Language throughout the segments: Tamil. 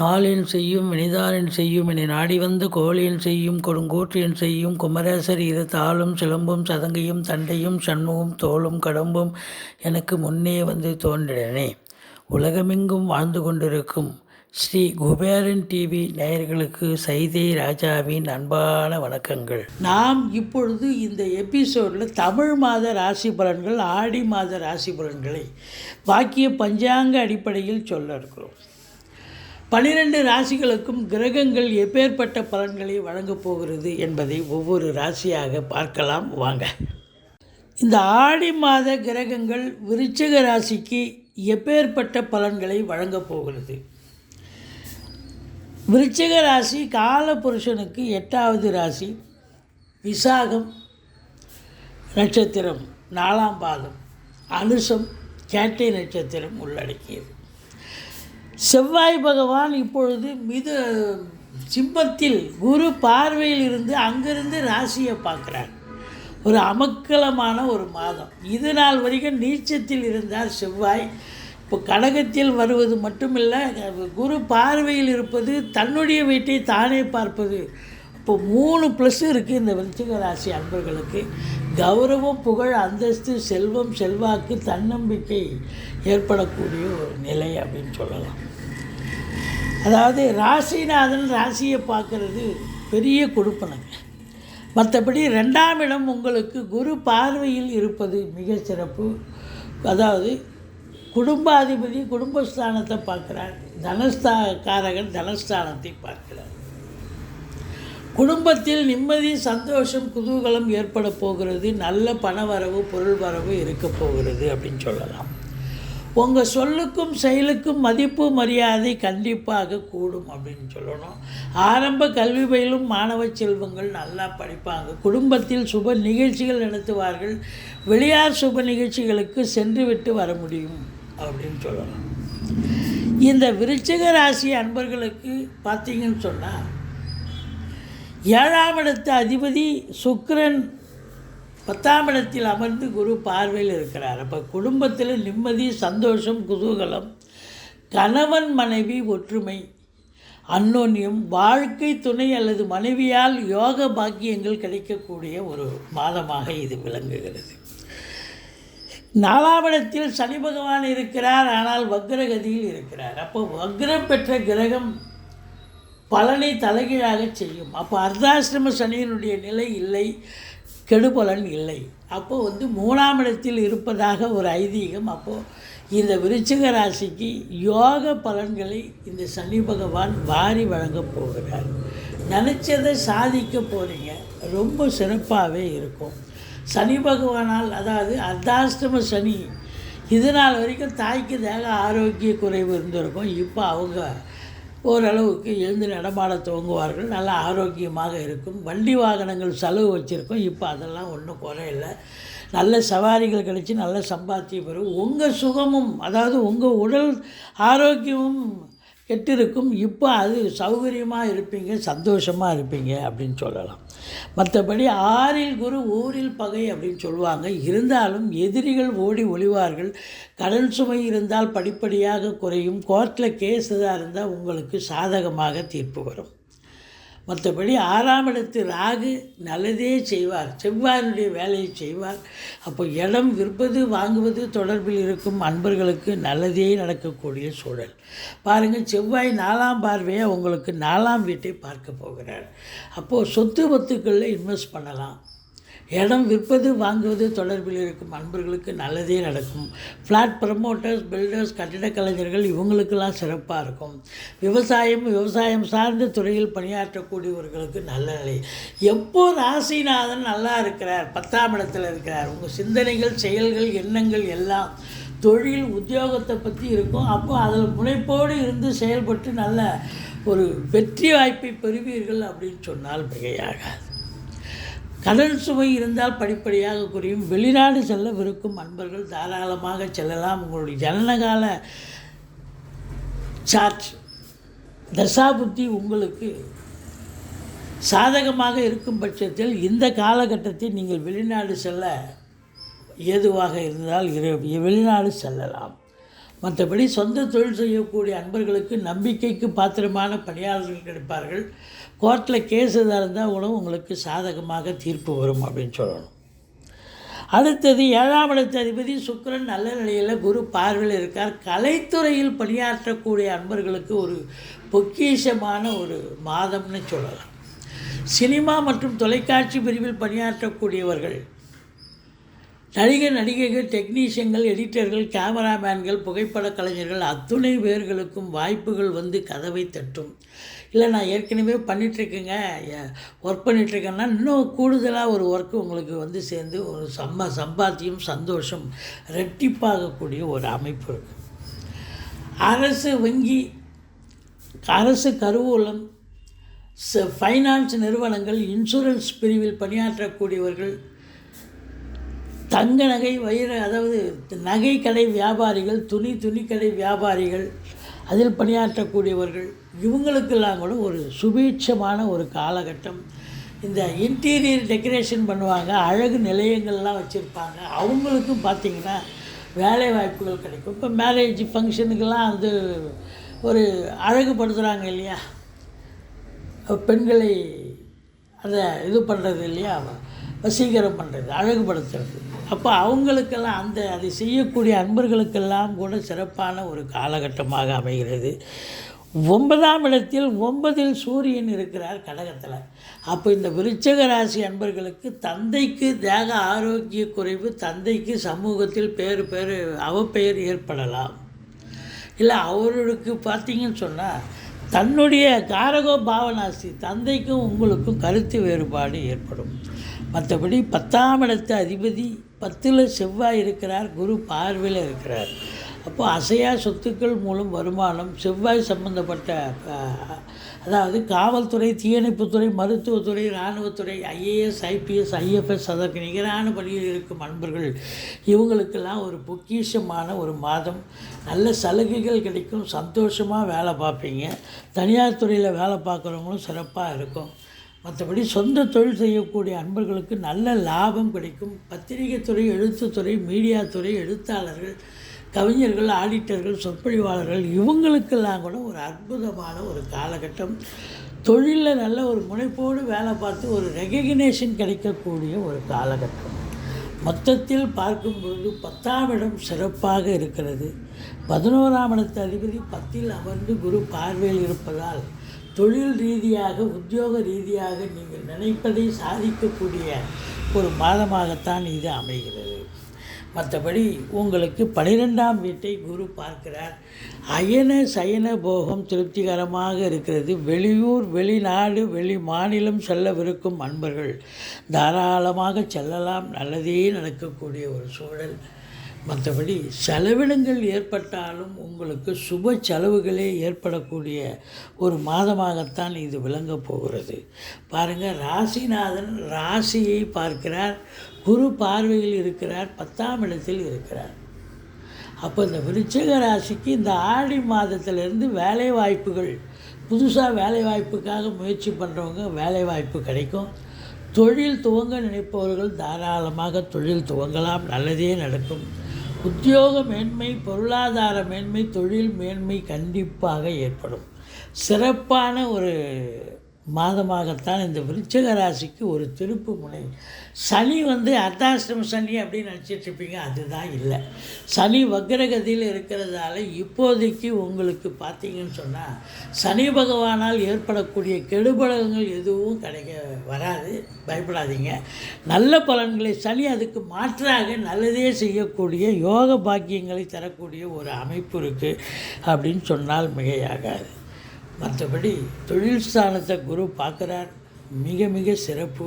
நாளின் செய்யும் வினிதானின் செய்யும் என நாடி வந்த கோழியின் செய்யும் கொடுங்கூற்றியன் செய்யும் குமரேசர் இரு தாளும் சிலம்பும் சதங்கையும் தண்டையும் சண்முகம் தோளும் கடம்பும் எனக்கு முன்னே வந்து தோன்றினே. உலகமெங்கும் வாழ்ந்து கொண்டிருக்கும் ஸ்ரீ குபேரன் டிவி நேயர்களுக்கு சைதை ராஜாவின் அன்பான வணக்கங்கள். நாம் இப்பொழுது இந்த எபிசோடில் தமிழ் மாத ராசி பலன்கள், ஆடி மாத ராசி பலன்களை வாக்கிய பஞ்சாங்க அடிப்படையில் சொல்ல இருக்கிறோம். 12 ராசிகளுக்கும் கிரகங்கள் எப்பேற்பட்ட பலன்களை வழங்கப் போகிறது என்பதை ஒவ்வொரு ராசியாக பார்க்கலாம் வாங்க. இந்த ஆடி மாத கிரகங்கள் விருச்சிக ராசிக்கு எப்பேற்பட்ட பலன்களை வழங்கப் போகிறது. விருச்சிக ராசி காலபுருஷனுக்கு 8வது ராசி. விசாகம் நட்சத்திரம் 4ஆம் பாதம், அனுசம் கேட்டை நட்சத்திரம் உள்ளடக்கியது. செவ்வாய் பகவான் இப்பொழுது சிம்மத்தில் குரு பார்வையில் இருந்து அங்கிருந்து ராசியை பார்க்குறார். ஒரு அமக்கலமான ஒரு மாதம். இது நாள் வரைக்கும் நீச்சத்தில் இருந்தார் செவ்வாய். இப்போ கடகத்தில் வருவது மட்டுமில்லை, குரு பார்வையில் இருப்பது, தன்னுடைய வீட்டை தானே பார்ப்பது. இப்போ 3 ப்ளஸ் இருக்குது இந்த விருச்சிக ராசி அன்பர்களுக்கு. கௌரவம், புகழ், அந்தஸ்து, செல்வம், செல்வாக்கு, தன்னம்பிக்கை ஏற்படக்கூடிய ஒரு நிலை அப்படின்னு சொல்லலாம். அதாவது ராசிநாதன் ராசியை பார்க்குறது பெரிய கொடுப்பனங்க. மற்றபடி 2ஆம் இடம் உங்களுக்கு குரு பார்வையில் இருப்பது மிக சிறப்பு. அதாவது குடும்பாதிபதி குடும்பஸ்தானத்தை பார்க்குறார், காரகன் தனஸ்தானத்தை பார்க்கிறார். குடும்பத்தில் நிம்மதி, சந்தோஷம், குதூகலம் ஏற்பட போகிறது. நல்ல பணவரவு, பொருள் வரவு இருக்க போகிறது அப்படின்னு சொல்லலாம். உங்கள் சொல்லுக்கும் செயலுக்கும் மதிப்பு மரியாதை கண்டிப்பாக கூடும் அப்படின்னு சொல்லணும். ஆரம்ப கல்வி பயிலும் மாணவ செல்வங்கள் நல்லா படிப்பாங்க. குடும்பத்தில் சுப நிகழ்ச்சிகள் நடத்துவார்கள். வெளியார் சுப நிகழ்ச்சிகளுக்கு சென்று விட்டு வர முடியும் அப்படின்னு சொல்லலாம். இந்த விருச்சிக ராசி அன்பர்களுக்கு பார்த்தீங்கன்னு சொன்னால் 7ஆம் இடத்து அதிபதி சுக்கிரன் 10ஆம் இடத்தில் அமர்ந்து குரு பார்வையில் இருக்கிறார். அப்போ குடும்பத்தில் நிம்மதி, சந்தோஷம், குதூகலம், கணவன் மனைவி ஒற்றுமை, அன்னோன்யம், வாழ்க்கை துணை அல்லது மனைவியால் யோக பாக்கியங்கள் கிடைக்கக்கூடிய ஒரு மாதமாக இது விளங்குகிறது. 4ஆம் இடத்தில் சனி பகவான் இருக்கிறார், ஆனால் வக்ரகதியில் இருக்கிறார். அப்போ வக்ரம் பெற்ற கிரகம் பலனை தலைகீழாக செய்யும். அப்போ அர்த்தாசிரம சனியினுடைய நிலை இல்லை, கெடுபலன் இல்லை. அப்போது 3ஆம் இடத்தில் இருப்பதாக ஒரு ஐதீகம். அப்போது இந்த விருச்சிக ராசிக்கு யோக பலன்களை இந்த சனி பகவான் வாரி வழங்கப் போகிறார். நினச்சதை சாதிக்க போகிறீங்க, ரொம்ப சிறப்பாகவே இருக்கும். சனி பகவானால், அதாவது அர்த்தாஷ்டம சனி, இது நாள் வரைக்கும் தாய்க்கு தேக ஆரோக்கிய குறைவு இருந்திருக்கும். இப்போ அவங்க ஓரளவுக்கு எழுந்து நடமாட துவங்குவார்கள், நல்லா ஆரோக்கியமாக இருக்கும். வண்டி வாகனங்கள் செலவு வச்சுருக்கோம், இப்போ அதெல்லாம் ஒன்றும் குறையில்லை. நல்ல சவாரிகள் கிடைச்சி நல்ல சம்பாத்தியம் பெறும். உங்கள் சுகமும், அதாவது உங்கள் உடல் ஆரோக்கியமும் கெட்டிருக்கும். இப்போ அது சௌகரியமாக இருப்பீங்க, சந்தோஷமாக இருப்பீங்க அப்படின்னு சொல்லலாம். மற்றபடி 6இல் குரு ஊரில் பகை அப்படின்னு சொல்லுவாங்க. இருந்தாலும் எதிரிகள் ஓடி ஒளிவார்கள். கடன் சுமை இருந்தால் படிப்படியாக குறையும். கோர்ட்டில் கேஸ் எதாக இருந்தால் உங்களுக்கு சாதகமாக தீர்ப்பு வரும். மற்றபடி 6ஆம் இடத்து ராகு நல்லதே செய்வார், செவ்வாயினுடைய வேலையை செய்வார். அப்போ இடம் விற்பது வாங்குவது தொடர்பில் இருக்கும் அன்பர்களுக்கு நல்லதே நடக்கக்கூடிய சூழல். பாருங்கள், செவ்வாய் 4ஆம் பார்வையாக உங்களுக்கு 4ஆம் வீட்டை பார்க்க போகிறார். அப்போது சொத்து பத்துக்களில் இன்வெஸ்ட் பண்ணலாம். இடம் விற்பது வாங்குவது தொடர்பில் இருக்கும் அன்பர்களுக்கு நல்லதே நடக்கும். ஃப்ளாட் ப்ரமோட்டர்ஸ், பில்டர்ஸ், கட்டிடக் கலைஞர்கள் இவங்களுக்கெல்லாம் சிறப்பாக இருக்கும். விவசாயம் சார்ந்த துறையில் பணியாற்றக்கூடியவர்களுக்கு நல்ல நிலை. எப்போ ராசிநாதன் நல்லா இருக்கிறார், 10ஆம் இடத்துல இருக்கிறார், உங்கள் சிந்தனைகள், செயல்கள், எண்ணங்கள் எல்லாம் தொழில், உத்தியோகத்தை பற்றி இருக்கும். அப்போ அதில் முனைப்போடு இருந்து செயல்பட்டு நல்ல ஒரு வெற்றி வாய்ப்பை பெறுவீர்கள் அப்படின்னு சொன்னால் மிகையாகாது. கடன் சுமை இருந்தால் படிப்படியாக குறையும். வெளிநாடு செல்ல விருக்கும் அன்பர்கள் தாராளமாக செல்லலாம். உங்களுடைய ஜனனகால சார்ட் தசாபுத்தி உங்களுக்கு சாதகமாக இருக்கும் பட்சத்தில் இந்த காலகட்டத்தில் நீங்கள் வெளிநாடு செல்ல ஏதுவாக இருந்தால் வெளிநாடு செல்லலாம். மற்றபடி சொந்த தொழில் செய்யக்கூடிய அன்பர்களுக்கு நம்பிக்கைக்கு பாத்திரமான பணியாளர்கள் கிடைப்பார்கள். கோர்ட்டில் கேஸ் எதாக இருந்தால் கூட உங்களுக்கு சாதகமாக தீர்ப்பு வரும் அப்படின்னு சொல்லணும். அடுத்தது 7ஆம் இடத்து அதிபதி சுக்கிரன் நல்ல நிலையில் குரு பார்வையில் இருக்கார். கலைத்துறையில் பணியாற்றக்கூடிய அன்பர்களுக்கு ஒரு பொக்கிஷமான ஒரு மாதம்னு சொல்லலாம். சினிமா மற்றும் தொலைக்காட்சி பிரிவில் பணியாற்றக்கூடியவர்கள், நடிகைகள், டெக்னீஷியன்கள், எடிட்டர்கள், கேமராமேன்கள், புகைப்பட கலைஞர்கள் அத்துணை பேர்களுக்கும் வாய்ப்புகள் வந்து கதவை தட்டும். இல்லை நான் ஏற்கனவே பண்ணிகிட்ருக்கேங்க, ஒர்க் பண்ணிகிட்ருக்கேன்னா இன்னும் கூடுதலாக ஒரு ஒர்க்கு உங்களுக்கு வந்து சேர்ந்து ஒரு சம்பாத்தியம் சந்தோஷம் ரெட்டிப்பாகக்கூடிய ஒரு அமைப்பு இருக்குது. அரசு வங்கி, அரசு கருவூலம், ஃபைனான்ஸ் நிறுவனங்கள், இன்சூரன்ஸ் பிரிவில் பணியாற்றக்கூடியவர்கள், தங்க நகை அதாவது நகை கடை வியாபாரிகள், துணிக்கடை வியாபாரிகள், அதில் பணியாற்றக்கூடியவர்கள், இவங்களுக்கெல்லாம் கூட ஒரு சுபீட்சமான ஒரு காலகட்டம். இந்த இன்டீரியர் டெக்கரேஷன் பண்ணுவாங்க, அழகு நிலையங்கள்லாம் வச்சுருப்பாங்க, அவங்களுக்கும் பார்த்திங்கன்னா வேலை வாய்ப்புகள் கிடைக்கும். இப்போ மேரேஜ் ஃபங்க்ஷனுக்கெல்லாம் வந்து ஒரு அழகுபடுத்துகிறாங்க இல்லையா, பெண்களை அதை இது பண்ணுறது இல்லையா, வசீகரம் பண்ணுறது, அழகுபடுத்துறது. அப்போ அவங்களுக்கெல்லாம் அதை செய்யக்கூடிய அன்பர்களுக்கெல்லாம் கூட சிறப்பான ஒரு காலகட்டமாக அமைகிறது. 9ஆம் இடத்தில் 9இல் சூரியன் இருக்கிறார் கடகத்தில். அப்போ இந்த விருச்சிக ராசி அன்பர்களுக்கு தந்தைக்கு தேக ஆரோக்கிய குறைவு, தந்தைக்கு சமூகத்தில் அவப்பெயர் ஏற்படலாம். இல்லை அவர்களுக்கு பார்த்திங்கன்னு சொன்னால் தன்னுடைய காரகோ பாவனாசி தந்தைக்கும் உங்களுக்கும் கருத்து வேறுபாடு ஏற்படும். மற்றபடி 10ஆம் இடத்து அதிபதி 10ல் செவ்வாய் இருக்கிறார், குரு பார்வையில் இருக்கிறார். அப்போது அசையா சொத்துக்கள் மூலம் வருமானம், செவ்வாய் சம்பந்தப்பட்ட அதாவது காவல்துறை, தீயணைப்புத்துறை, மருத்துவத்துறை, இராணுவத்துறை, ஐஏஎஸ், ஐபிஎஸ், ஐஎஃப்எஸ் அதற்கு நிகரான பணியில் இருக்கும் அன்பர்கள் இவங்களுக்கெல்லாம் ஒரு பொக்கிஷமான ஒரு மாதம். நல்ல சலுகைகள் கிடைக்கும், சந்தோஷமாக வேலை பார்ப்பீங்க. தனியார் துறையில் வேலை பார்க்குறவங்களும் சிறப்பாக இருக்கும். மற்றபடி சொந்த தொழில் செய்யக்கூடிய அன்பர்களுக்கு நல்ல லாபம் கிடைக்கும். பத்திரிகை துறை, எழுத்துத்துறை, மீடியா துறை, எழுத்தாளர்கள், கவிஞர்கள், ஆடிட்டர்கள், சொற்பொழிவாளர்கள் இவங்களுக்கெல்லாம் கூட ஒரு அற்புதமான ஒரு காலகட்டம். தொழிலில் நல்ல ஒரு முனைப்போடு வேலை பார்த்து ஒரு ரெகக்னேஷன் கிடைக்கக்கூடிய ஒரு காலகட்டம். மொத்தத்தில் பார்க்கும்பொழுது 10ஆம் இடம் சிறப்பாக இருக்கிறது. 11ஆம் இடத்து அதிபதி 10ல் அமர்ந்து குரு பார்வையில் இருப்பதால் தொழில் ரீதியாக, உத்தியோக ரீதியாக நீங்கள் நினைப்பதை சாதிக்கக்கூடிய ஒரு மாதமாகத்தான் இது அமைகிறது. மற்றபடி உங்களுக்கு 12ஆம் வீட்டை குரு பார்க்கிறார். அயன சயன போகம் திருப்திகரமாக இருக்கிறது. வெளியூர், வெளிநாடு, வெளி மாநிலம் செல்லவிருக்கும் அன்பர்கள் தாராளமாக செல்லலாம். நல்லதே நடக்கக்கூடிய ஒரு சூழல். மற்றபடி செலவினங்கள் ஏற்பட்டாலும் உங்களுக்கு சுப செலவுகளே ஏற்படக்கூடிய ஒரு மாதமாகத்தான் இது விளங்கப் போகிறது. பாருங்கள், ராசிநாதன் ராசியை பார்க்கிறார், குரு பார்வையில் இருக்கிறார், 10ஆம் இடத்தில் இருக்கிறார். அப்போ இந்த விருச்சிக ராசிக்கு இந்த ஆடி மாதத்திலிருந்து வேலை வாய்ப்புகள், புதுசாக வேலை வாய்ப்புக்காக முயற்சி பண்ணுறவங்க வேலை வாய்ப்பு கிடைக்கும். தொழில் துவங்க நினைப்பவர்கள் தாராளமாக தொழில் துவங்கலாம், நல்லதே நடக்கும். உத்தியோக மேன்மை, பொருளாதார மேன்மை, தொழில் மேன்மை கண்டிப்பாக ஏற்படும். சிறப்பான ஒரு மாதமாகத்தான் இந்த விருச்சிக ராசிக்கு ஒரு திருப்பு முனை. சனி வந்து அர்த்தாஷ்டம சனி அப்படின்னு நினச்சிட்ருப்பீங்க, அதுதான் இல்லை. சனி வக்ரகதியில் இருக்கிறதால இப்போதைக்கு உங்களுக்கு பார்த்தீங்கன்னு சொன்னால் சனி பகவானால் ஏற்படக்கூடிய கெடுபலங்கள் எதுவும் வராது, பயப்படாதீங்க. நல்ல பலன்களை சனி அதுக்கு மாற்றாக நல்லதே செய்யக்கூடிய யோக பாக்கியங்களை தரக்கூடிய ஒரு அமைப்பு இருக்குது அப்படின்னு சொன்னால் மிகையாகாது. மற்றபடி தொழில் ஸ்தானத்தை குரு பார்க்குறார், மிக மிக சிறப்பு.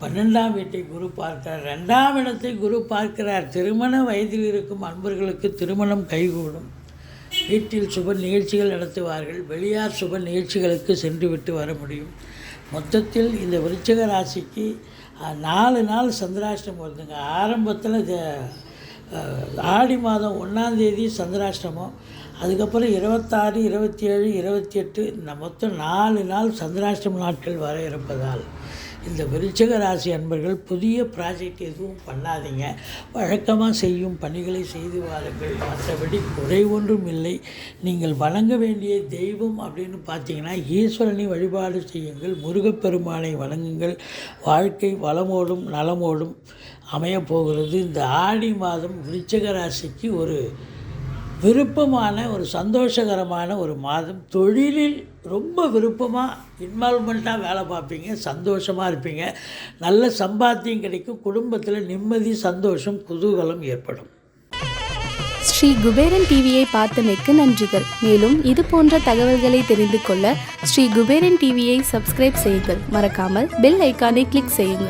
12ஆம் வீட்டை குரு பார்க்கிறார், 2ஆம் இடத்தை குரு பார்க்கிறார். திருமண வயதில் இருக்கும் அன்பர்களுக்கு திருமணம் கைகூடும். வீட்டில் சுப நிகழ்ச்சிகள் நடத்துவார்கள். வெளியார் சுப நிகழ்ச்சிகளுக்கு சென்று விட்டு வர முடியும். மொத்தத்தில் இந்த விருச்சிக ராசிக்கு 4 நாள் சந்திராஷ்டமம் வருதுங்க. ஆரம்பத்தில் ஆடி மாதம் 1ஆம் தேதி சந்திராஷ்டமம், அதுக்கப்புறம் 26, 27, 28 இந்த மொத்தம் 4 நாள் சந்திராஷ்டம நாட்கள் வர இருப்பதால் இந்த விருச்சிக ராசி அன்பர்கள் புதிய ப்ராஜெக்ட் எதுவும் பண்ணாதீங்க. வழக்கமாக செய்யும் பணிகளை செய்து வாருங்கள். மற்றபடி குறை ஒன்றும் இல்லை. நீங்கள் வணங்க வேண்டிய தெய்வம் அப்படின்னு பார்த்தீங்கன்னா ஈஸ்வரனை வழிபாடு செய்யுங்கள். முருகப்பெருமானை வணங்குங்கள். வாழ்க்கை வளமோடும் நலமோடும் அமையப்போகிறது. இந்த ஆடி மாதம் விருச்சிக ராசிக்கு ஒரு விருப்பமான ஒரு சந்தோஷகரமான ஒரு மாதம். தொழிலில் ரொம்ப விருப்பமாக இன்வால்மெண்ட்டாக வேலை பார்ப்பீங்க. சந்தோஷமாக இருப்பீங்க. நல்ல சம்பாத்தியம் கிடைக்கும். குடும்பத்தில் நிம்மதி, சந்தோஷம், குதூகலம் ஏற்படும். ஸ்ரீ குபேரன் டிவியை பார்த்தமைக்கு நன்றிகள். மேலும் இது போன்ற தகவல்களை தெரிந்து கொள்ள ஸ்ரீ குபேரன் டிவியை சப்ஸ்கிரைப் செய்யுங்கள். மறக்காமல் பெல் ஐக்கானை கிளிக் செய்யுங்கள்.